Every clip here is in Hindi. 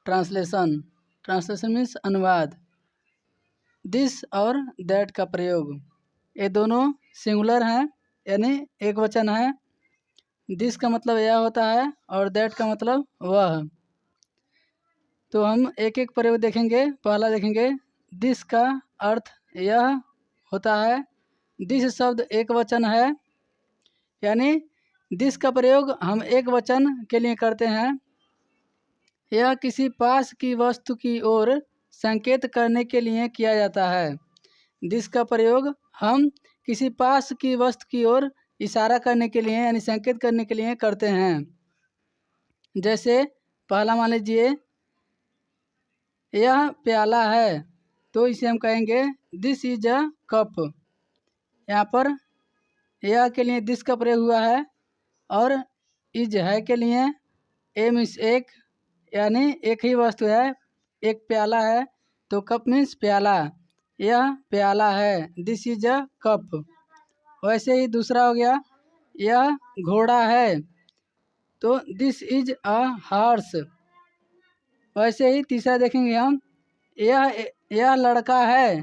ट्रांसलेशन। ट्रांसलेशन मीन्स अनुवाद। दिस और दैट का प्रयोग, ये दोनों सिंगुलर हैं यानी एक वचन है। दिस का मतलब यह होता है और दैट का मतलब वह। तो हम एक एक प्रयोग देखेंगे। पहला देखेंगे, दिस का अर्थ यह होता है। दिस शब्द एक वचन है, यानी दिस का प्रयोग हम एक वचन के लिए करते हैं। यह किसी पास की वस्तु की ओर संकेत करने के लिए किया जाता है। दिस का प्रयोग हम किसी पास की वस्तु की ओर इशारा करने के लिए यानी संकेत करने के लिए करते हैं। जैसे पहला मान लीजिए, यह प्याला है, तो इसे हम कहेंगे दिस इज अ कप। यहाँ पर यह के लिए दिस का प्रयोग हुआ है और इज है के लिए ए मीन्स एक, यानी एक ही वस्तु है, एक प्याला है तो कप मीन्स प्याला। यह प्याला है, दिस इज अ कप। वैसे ही दूसरा हो गया, यह घोड़ा है तो दिस इज अ हॉर्स। वैसे ही तीसरा देखेंगे हम, यह लड़का है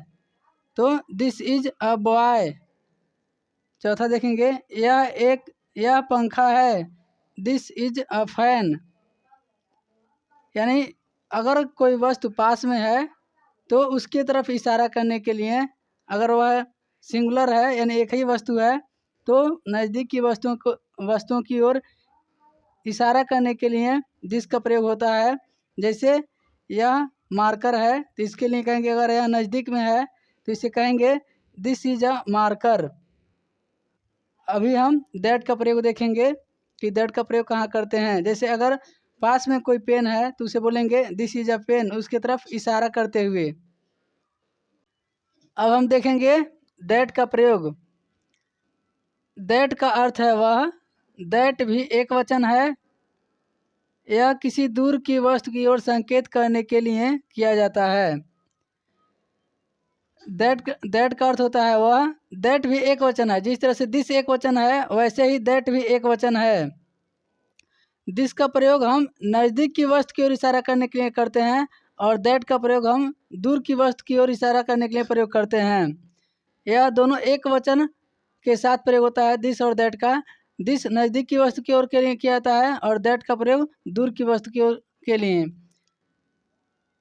तो दिस इज अ बॉय। चौथा देखेंगे, यह पंखा है, दिस इज अ फैन। यानी अगर कोई वस्तु पास में है तो उसके तरफ इशारा करने के लिए, अगर वह सिंगुलर है यानी एक ही वस्तु है, तो नज़दीक की वस्तुओं की ओर इशारा करने के लिए दिस का प्रयोग होता है। जैसे यह मार्कर है तो इसके लिए कहेंगे, अगर यह नज़दीक में है तो इसे कहेंगे दिस इज अ मार्कर। अभी हम दैट का प्रयोग देखेंगे कि दैट का प्रयोग कहाँ करते हैं। जैसे अगर पास में कोई पेन है तो उसे बोलेंगे दिस इज अ पेन, उसके तरफ इशारा करते हुए। अब हम देखेंगे दैट का प्रयोग। दैट का अर्थ है वह। दैट भी एक वचन है। यह किसी दूर की वस्तु की ओर संकेत करने के लिए किया जाता है। दैट का अर्थ होता है वह। दैट भी एक वचन है। जिस तरह से दिस एक वचन है वैसे ही दैट भी एक वचन है। दिस का प्रयोग हम नज़दीक की वस्तु की ओर इशारा करने के लिए करते हैं और दैट का प्रयोग हम दूर की वस्तु की ओर इशारा करने के लिए प्रयोग करते हैं। यह दोनों एक वचन के साथ प्रयोग होता है, दिस और दैट का। दिस नज़दीक की वस्तु की ओर के लिए किया जाता है और दैट का प्रयोग दूर की वस्तु की ओर के लिए।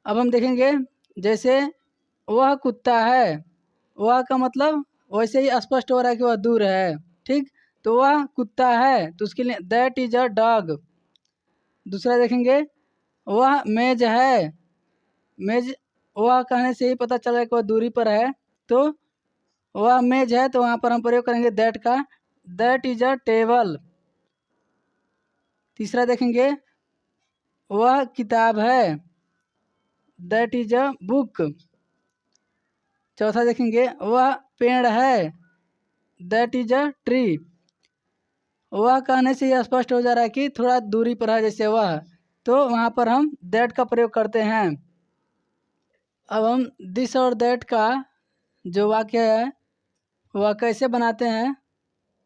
अब हम देखेंगे, जैसे वह कुत्ता है, वह का मतलब वैसे ही स्पष्ट हो रहा है कि वह दूर है, ठीक। तो वह कुत्ता है तो उसके लिए दैट इज अ डॉग। दूसरा देखेंगे, वह मेज है। मेज वह कहने से ही पता चल रहा है कि वह दूरी पर है, तो वह मेज है तो वहाँ पर हम प्रयोग करेंगे दैट का, दैट इज अ टेबल। तीसरा देखेंगे, वह किताब है, दैट इज अ बुक। चौथा देखेंगे, वह पेड़ है, दैट इज अ ट्री। वह कहने से यह स्पष्ट हो जा रहा है कि थोड़ा दूरी पर है, जैसे वह, तो वहाँ पर हम दैट का प्रयोग करते हैं। अब हम दिस और दैट का जो वाक्य है वह कैसे बनाते हैं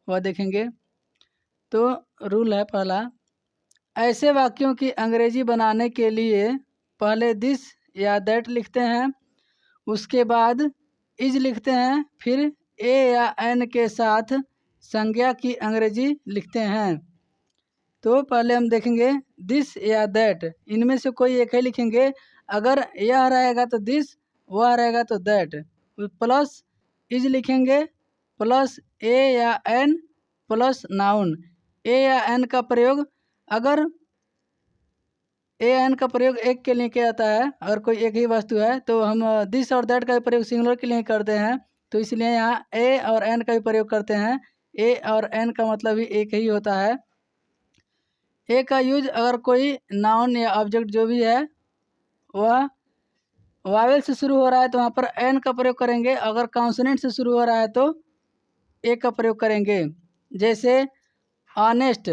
वह देखेंगे। तो रूल है पहला, ऐसे वाक्यों की अंग्रेजी बनाने के लिए पहले दिस या दैट लिखते हैं, उसके बाद इज लिखते हैं, फिर ए या एन के साथ संज्ञा की अंग्रेजी लिखते हैं। तो पहले हम देखेंगे दिस या दैट, इनमें से कोई एक ही लिखेंगे। अगर यह रहेगा तो दिस, वह रहेगा तो दैट। प्लस इज लिखेंगे, प्लस ए या एन, प्लस नाउन। ए या एन का प्रयोग, अगर ए एन का प्रयोग एक के लिए किया जाता है, अगर कोई एक ही वस्तु है तो हम दिस और दैट का प्रयोग सिंगुलर के लिए करते हैं, तो इसलिए यहाँ ए और एन का भी प्रयोग करते हैं। ए और एन का मतलब भी एक ही होता है। ए का यूज अगर कोई नाउन या ऑब्जेक्ट जो भी है वह वावेल से शुरू हो रहा है तो वहाँ पर एन का प्रयोग करेंगे। अगर कॉन्सोनेंट से शुरू हो रहा है तो ए का प्रयोग करेंगे। जैसे ऑनेस्ट,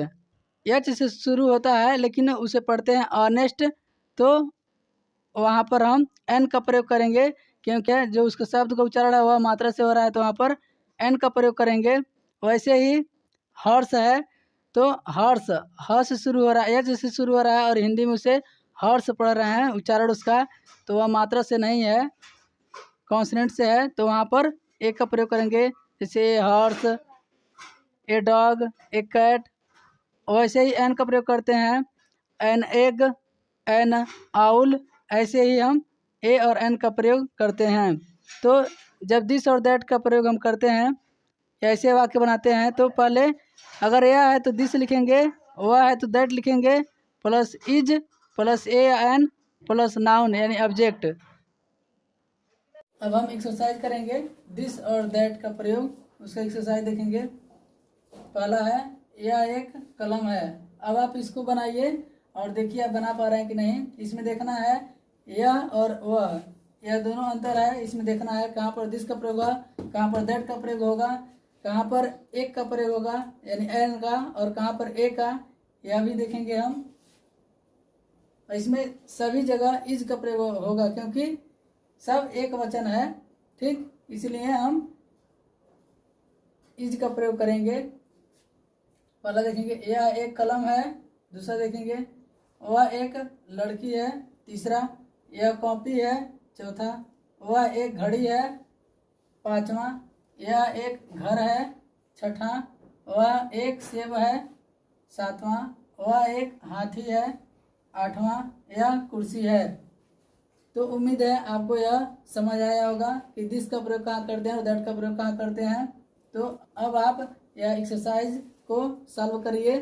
एच से शुरू होता है लेकिन उसे पढ़ते हैं ऑनेस्ट, तो वहाँ पर हम एन का प्रयोग करेंगे, क्योंकि जो उसका शब्द का उच्चारण है वह मात्रा से हो रहा है तो वहाँ पर एन का प्रयोग करेंगे। वैसे ही हॉर्स है तो हॉर्स ह से शुरू हो रहा है, एच से शुरू हो रहा है और हिंदी में उसे हॉर्स पढ़ रहे हैं उच्चारण उसका, तो वह मात्रा से नहीं है, कॉन्सोनेंट से है, तो वहाँ पर एक का प्रयोग करेंगे। जैसे horse, a dog, a cat. वैसे ही एन का प्रयोग करते हैं, एन एग, एन आउल। ऐसे ही हम ए और एन का प्रयोग करते हैं। तो जब दिस और दैट का प्रयोग हम करते हैं, ऐसे वाक्य बनाते हैं, तो पहले अगर यह है तो दिस लिखेंगे, वह है तो दैट लिखेंगे, प्लस इज प्लस ए या एन प्लस नाउन यानी ऑब्जेक्ट। अब हम एक्सरसाइज करेंगे दिस और दैट का प्रयोग, उसका एक्सरसाइज देखेंगे। पहला है, यह एक कलम है। अब आप इसको बनाइए और देखिए आप बना पा रहे हैं कि नहीं। इसमें देखना है यह और वह, यह दोनों अंतर है। इसमें देखना है कहाँ पर दिस का प्रयोग होगा, कहाँ पर दैट का प्रयोग होगा, कहाँ पर एक का प्रयोग होगा यानी एन का, और कहाँ पर ए का, यह भी देखेंगे हम। इसमें सभी जगह इज का प्रयोग होगा क्योंकि सब एक वचन है, ठीक, इसलिए हम इज का प्रयोग करेंगे। पहला देखेंगे यह एक कलम है, दूसरा देखेंगे वह एक लड़की है, तीसरा यह कॉपी है, चौथा वह एक घड़ी है, पांचवा यह एक घर है, छठा वह एक सेब है, सातवां वह एक हाथी है, आठवां यह कुर्सी है। तो उम्मीद है आपको यह समझ आया होगा कि दिस का प्रयोग कहाँ करते हैं और दैट का प्रयोग कहाँ करते हैं। तो अब आप यह एक्सरसाइज को सॉल्व करिए।